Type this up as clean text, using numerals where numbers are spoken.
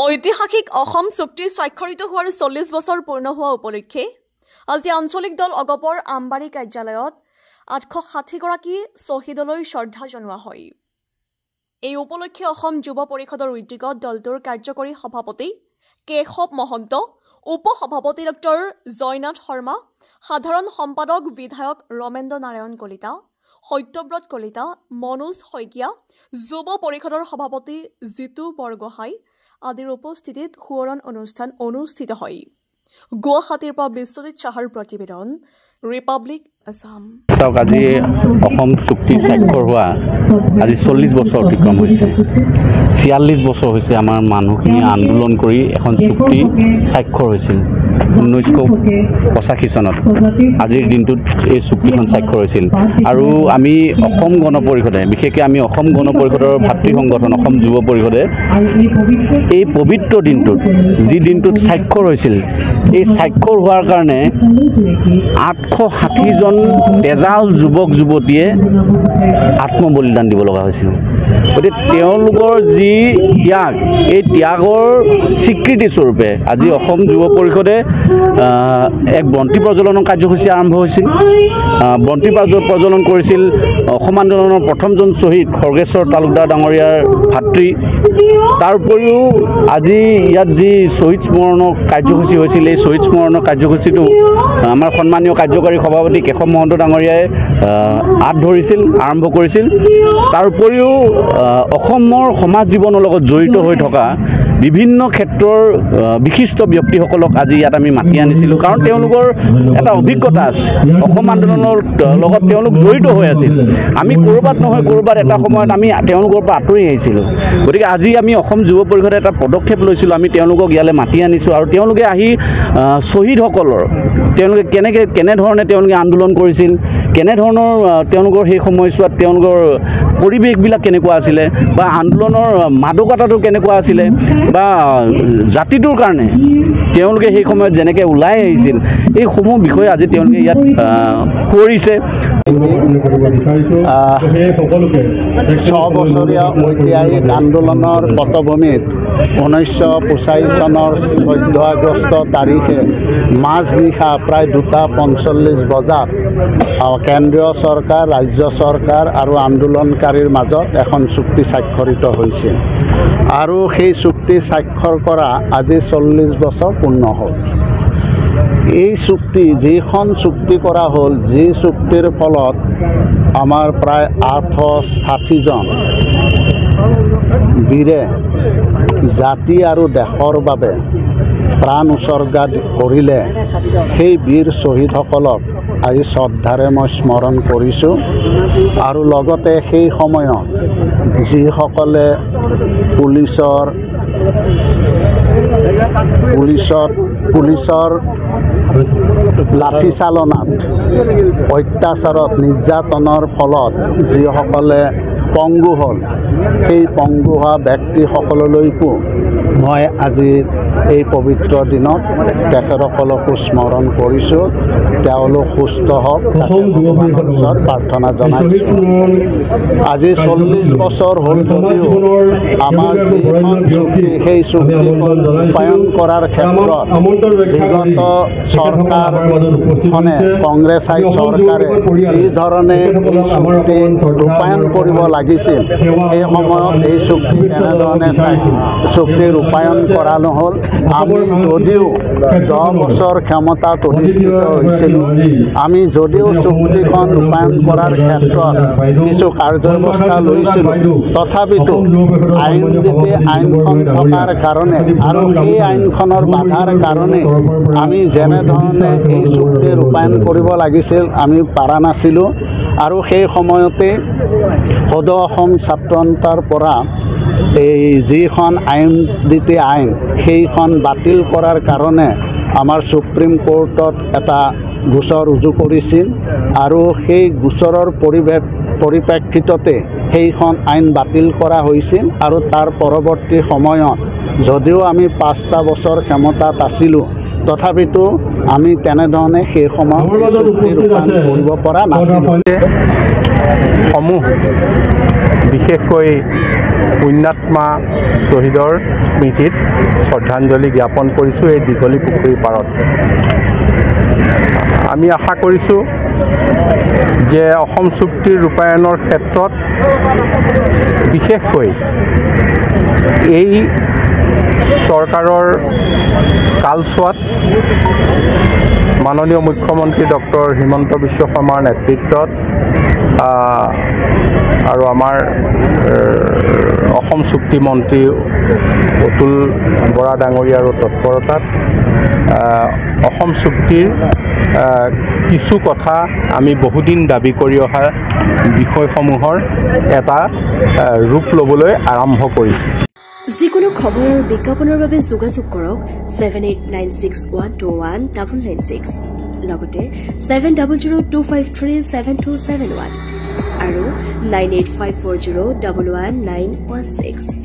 ঐতিহাসিক অসম চুক্তি স্বাক্ষৰিত হোৱাৰ 40 বছৰ পূৰ্ণ হোৱা উপলক্ষে আজি আঞ্চলিক দল অগপৰ আমবাৰী কাৰ্যালয়ত 860গৰাকী শ্বহীদলৈ শ্ৰদ্ধা জনোৱা হয়। এই উপলক্ষে অসম যুৱ পৰিষদৰ উদ্যোগত দলটোৰ কাৰ্যকৰী সভাপতি কেশৱ মহন্ত, উপ-সভাপতি ডক্টৰ জয়নাথ শৰ্মা, সাধাৰণ সম্পাদক বিধায়ক ৰমেন্দ্ৰ নাৰায়ণ কলিতা, সত্যব্ৰত কলিতা, মনোজ শইকীয়া, যুৱ পৰিষদৰ সভাপতি জিতু বৰগোহাঁই আদিৰ উপস্থিতিত সোঁৱৰণ অনুষ্ঠান অনুষ্ঠিত হয়। গুৱাহাটীৰ পৰা বিশ্বজিৎ চাহাৰ প্ৰতিবেদন, ৰিপাব্লিক আছাম। আজি অসম চুক্তি স্বাক্ষৰ হোৱা আজি 40 বছৰ অতিক্ৰম হৈছে। 46 বছৰ হৈছে আমাৰ মানুহখিনিয়ে আন্দোলন কৰি এখন চুক্তি স্বাক্ষৰ হৈছিল 1985 চনত। আজিৰ দিনটোত এই চুক্তিখন স্বাক্ষৰ হৈছিল আৰু আমি অসম গণ পৰিষদে, বিশেষকৈ আমি অসম গণ পৰিষদৰ ভাতৃ সংগঠন অসম যুৱ পৰিষদে এই পবিত্ৰ দিনটোত, যি দিনটোত স্বাক্ষৰ হৈছিল, এই স্বাক্ষৰ হোৱাৰ কাৰণে 860জন তেজাল যুৱক যুৱতীয়ে আত্মবলিদান দিব লগা হৈছিল। গতিকে তেওঁলোকৰ যি ত্যাগ, এই ত্যাগৰ স্বীকৃতি স্বৰূপে আজি অসম যুৱ পৰিষদে এক বন্তি প্ৰজ্বলনৰ কাৰ্যসূচী আৰম্ভ হৈছিল। বন্তি প্ৰজ্বলন কৰিছিল অসম আন্দোলনৰ প্ৰথমজন শ্বহীদ খৰ্গেশ্বৰ তালুকদাৰ ডাঙৰীয়াৰ ভাতৃ। তাৰ উপৰিও আজি ইয়াত যি শ্বহীদ স্মৰণৰ কাৰ্যসূচী হৈছিল, এই শ্বহীদ স্মৰণৰ কাৰ্যসূচীটো আমাৰ সন্মানীয় কাৰ্যকাৰী সভাপতি কেশৱ মহন্ত ডাঙৰীয়াই হাত ধৰিছিল, আৰম্ভ কৰিছিল। তাৰ উপৰিও অসমৰ সমাজ জীৱনৰ লগত জড়িত হৈ থকা বিভিন্ন ক্ষেত্ৰৰ বিশিষ্ট ব্যক্তিসকলক আজি ইয়াত আমি মাতি আনিছিলোঁ, কাৰণ তেওঁলোকৰ এটা অভিজ্ঞতা আছে, অসম আন্দোলনৰ লগত তেওঁলোক জড়িত হৈ আছিল। আমি ক'ৰবাত নহয় ক'ৰবাত এটা সময়ত আমি তেওঁলোকৰ পৰা আঁতৰি আহিছিলোঁ। গতিকে আজি আমি অসম যুৱ পৰিষদে এটা পদক্ষেপ লৈছিলোঁ, আমি তেওঁলোকক ইয়ালৈ মাতি আনিছোঁ আৰু তেওঁলোকে আহি শ্বহীদসকলৰ তেওঁলোকে কেনেধৰণে তেওঁলোকে আন্দোলন কৰিছিল, কেনেধৰণৰ তেওঁলোকৰ সেই সময়ছোৱাত তেওঁলোকৰ পৰিৱেশবিলাক কেনেকুৱা আছিলে, বা আন্দোলনৰ মাদকতাটো কেনেকুৱা আছিলে, বা জাতিটোৰ কাৰণে তেওঁলোকে সেই সময়ত যেনেকৈ ওলাই আহিছিল, এইসমূহ বিষয়ে আজি তেওঁলোকে ইয়াত কৰিছে। 6 বছৰীয়া ঐতিহাসিক আন্দোলনৰ পটভূমিত 1985 চনৰ 14 আগষ্ট তাৰিখে মাজনিশা প্ৰায় 2:45 বজাত কেন্দ্ৰীয় চৰকাৰ, ৰাজ্য চৰকাৰ আৰু আন্দোলনকাৰীৰ মাজত এখন চুক্তি স্বাক্ষৰিত হৈছিল আৰু সেই চুক্তি স্বাক্ষৰ কৰা আজি 40 বছৰ পূৰ্ণ হ'ল। এই চুক্তি, যিখন চুক্তি কৰা হ'ল, যি চুক্তিৰ ফলত আমাৰ প্ৰায় 860জন বীৰে জাতি আৰু দেশৰ বাবে প্ৰাণ উচৰ্গা কৰিলে, সেই বীৰ শ্বহীদসকলক আজি শ্ৰদ্ধাৰে মই স্মৰণ কৰিছোঁ। আৰু লগতে সেই সময়ত যিসকলে পুলিচৰ লাঠিচালনাত, অত্যাচাৰত, নিৰ্যাতনৰ ফলত যিসকলে পংগু হ'ল, সেই পংগু হোৱা ব্যক্তিসকললৈকো মই আজি এই পবিত্ৰ দিনত তেখেতসকলকো স্মৰণ কৰিছোঁ। তেওঁলোক সুস্থ হওক, ওচৰত প্ৰাৰ্থনা জনাইছোঁ। আজি 40 বছৰ হ'ল যদিও আমাৰ যিখন চুক্তি, সেই চুক্তিখন ৰূপায়ণ কৰাৰ ক্ষেত্ৰত বিগত চৰকাৰখনে, কংগ্ৰেছাই চৰকাৰে যিধৰণে এই চুক্তি ৰূপায়ণ কৰিব লাগিছিল, সেই সময়ত এই চুক্তি তেনেধৰণে চুক্তি ৰূপায়ণ কৰা নহ'ল। আমি যদিও 10 বছৰ ক্ষমতাত অধিষ্ঠিত হৈছিলোঁ, আমি যদিও চুক্তিখন ৰূপায়ণ কৰাৰ ক্ষেত্ৰত কিছু কাৰ্যব্যৱস্থা লৈছিলোঁ, তথাপিতো আইনখন থকাৰ কাৰণে আৰু সেই আইনখনৰ বাধাৰ কাৰণে আমি যেনেধৰণে এই চুক্তি ৰূপায়ণ কৰিব লাগিছিল আমি পাৰা নাছিলোঁ। আৰু সেই সময়তে সদৌ অসম ছাত্ৰ সন্থাৰ পৰা এই যিখন আইননীতি আইন, সেইখন বাতিল কৰাৰ কাৰণে আমাৰ সুপ্ৰিম কোৰ্টত এটা গোচৰ ৰুজু কৰিছিল আৰু সেই গোচৰৰ পৰিপ্ৰেক্ষিততে সেইখন আইন বাতিল কৰা হৈছিল। আৰু তাৰ পৰৱৰ্তী সময়ত যদিও আমি 5টা বছৰ ক্ষমতাত আছিলোঁ, তথাপিতো আমি তেনেধৰণে সেই সময়ত চুক্তি ৰূপায়ণ কৰিব পৰা নাছিলোঁ। বিশেষকৈ পুণ্যাত্মা শ্বহীদৰ স্মৃতিত শ্ৰদ্ধাঞ্জলি জ্ঞাপন কৰিছোঁ এই দীঘলী পুখুৰীৰ পাৰত। আমি আশা কৰিছোঁ যে অসম চুক্তিৰ ৰূপায়ণৰ ক্ষেত্ৰত বিশেষকৈ এই চৰকাৰৰ কালছোৱাত মাননীয় মুখ্যমন্ত্ৰী ডক্টৰ হিমন্ত বিশ্ব শৰ্মাৰ নেতৃত্বত আৰু আমাৰ অসম চুক্তি মন্ত্ৰী অতুল বৰা ডাঙৰীয়াৰ তৎপৰতাত অসম চুক্তিৰ কিছু কথা আমি বহুদিন দাবী কৰি অহা বিষয়সমূহৰ এটা ৰূপ ল'বলৈ আৰম্ভ কৰিছে। যিকোনো খবৰ আৰু বিজ্ঞাপনৰ বাবে যোগাযোগ কৰক 7896121996 লগতে 7002537271 আৰু 9854011916।